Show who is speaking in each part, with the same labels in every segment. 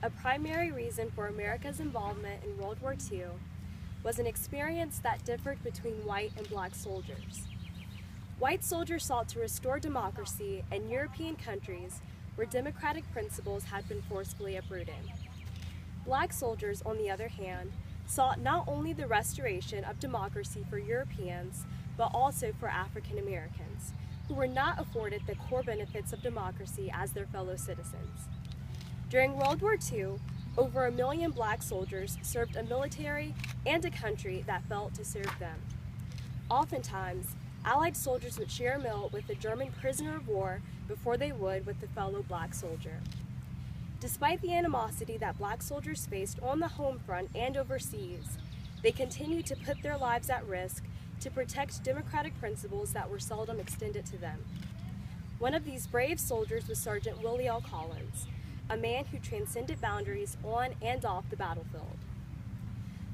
Speaker 1: A primary reason for America's involvement in World War II was an experience that differed between white and black soldiers. White soldiers sought to restore democracy in European countries where democratic principles had been forcefully uprooted. Black soldiers, on the other hand, sought not only the restoration of democracy for Europeans, but also for African Americans, who were not afforded the core benefits of democracy as their fellow citizens. During World War II, over 1 million black soldiers served a military and a country that felt to serve them. Oftentimes, Allied soldiers would share a meal with a German prisoner of war before they would with a fellow black soldier. Despite the animosity that black soldiers faced on the home front and overseas, they continued to put their lives at risk to protect democratic principles that were seldom extended to them. One of these brave soldiers was Sergeant Willie L. Collins, a man who transcended boundaries on and off the battlefield.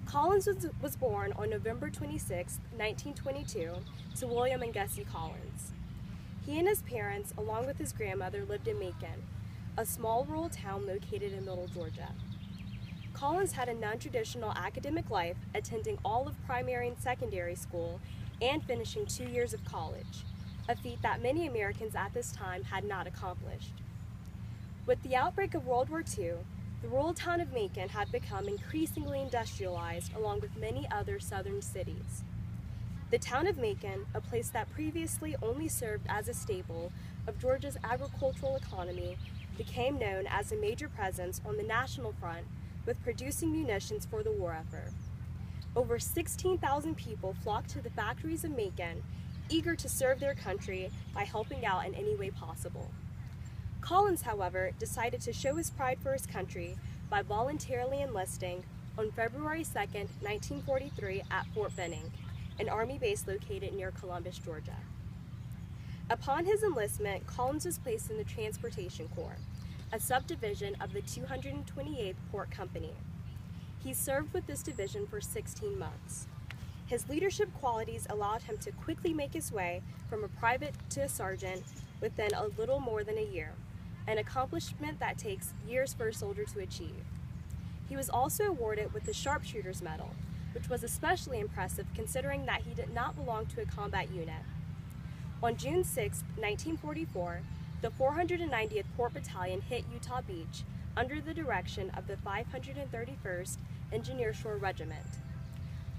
Speaker 1: Collins was born on November 26, 1922, to William and Gussie Collins. He and his parents, along with his grandmother, lived in Macon, a small rural town located in Middle Georgia. Collins had a non-traditional academic life, attending all of primary and secondary school and finishing 2 years of college, a feat that many Americans at this time had not accomplished. With the outbreak of World War II, the rural town of Macon had become increasingly industrialized along with many other southern cities. The town of Macon, a place that previously only served as a staple of Georgia's agricultural economy, became known as a major presence on the national front with producing munitions for the war effort. Over 16,000 people flocked to the factories of Macon, eager to serve their country by helping out in any way possible. Collins, however, decided to show his pride for his country by voluntarily enlisting on February 2, 1943 at Fort Benning, an Army base located near Columbus, Georgia. Upon his enlistment, Collins was placed in the Transportation Corps, a subdivision of the 228th Port Company. He served with this division for 16 months. His leadership qualities allowed him to quickly make his way from a private to a sergeant within a little more than a year, an accomplishment that takes years for a soldier to achieve. He was also awarded with the Sharpshooter's Medal, which was especially impressive considering that he did not belong to a combat unit. On June 6, 1944, the 490th Port Battalion hit Utah Beach under the direction of the 531st Engineer Shore Regiment.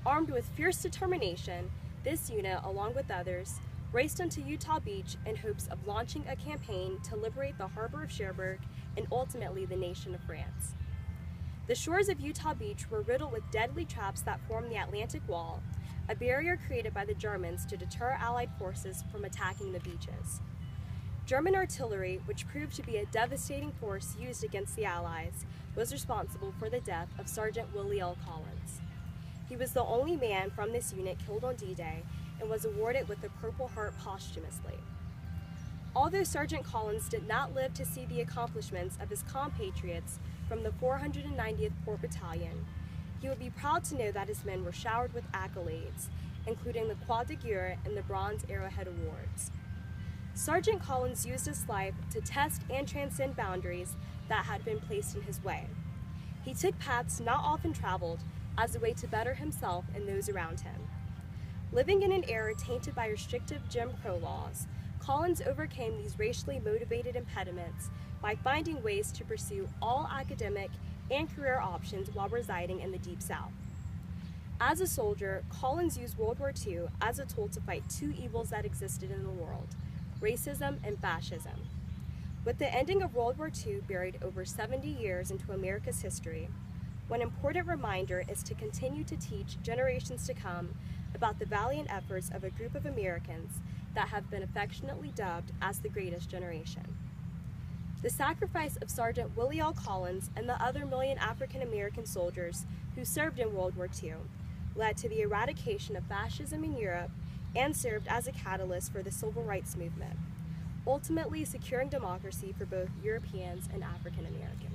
Speaker 1: Armed with fierce determination, this unit, along with others, raced onto Utah Beach in hopes of launching a campaign to liberate the harbor of Cherbourg and ultimately the nation of France. The shores of Utah Beach were riddled with deadly traps that formed the Atlantic Wall, a barrier created by the Germans to deter Allied forces from attacking the beaches. German artillery, which proved to be a devastating force used against the Allies, was responsible for the death of Sergeant Willie L. Collins. He was the only man from this unit killed on D-Day and was awarded with the Purple Heart posthumously. Although Sergeant Collins did not live to see the accomplishments of his compatriots from the 490th Port Battalion, he would be proud to know that his men were showered with accolades, including the Croix de Guerre and the Bronze Arrowhead Awards. Sergeant Collins used his life to test and transcend boundaries that had been placed in his way. He took paths not often traveled as a way to better himself and those around him. Living in an era tainted by restrictive Jim Crow laws, Collins overcame these racially motivated impediments by finding ways to pursue all academic and career options while residing in the Deep South. As a soldier, Collins used World War II as a tool to fight two evils that existed in the world: racism and fascism. With the ending of World War II buried over 70 years into America's history, one important reminder is to continue to teach generations to come about the valiant efforts of a group of Americans that have been affectionately dubbed as the greatest generation. The sacrifice of Sergeant Willie L. Collins and the other million African American soldiers who served in World War II led to the eradication of fascism in Europe and served as a catalyst for the Civil Rights Movement, ultimately securing democracy for both Europeans and African Americans.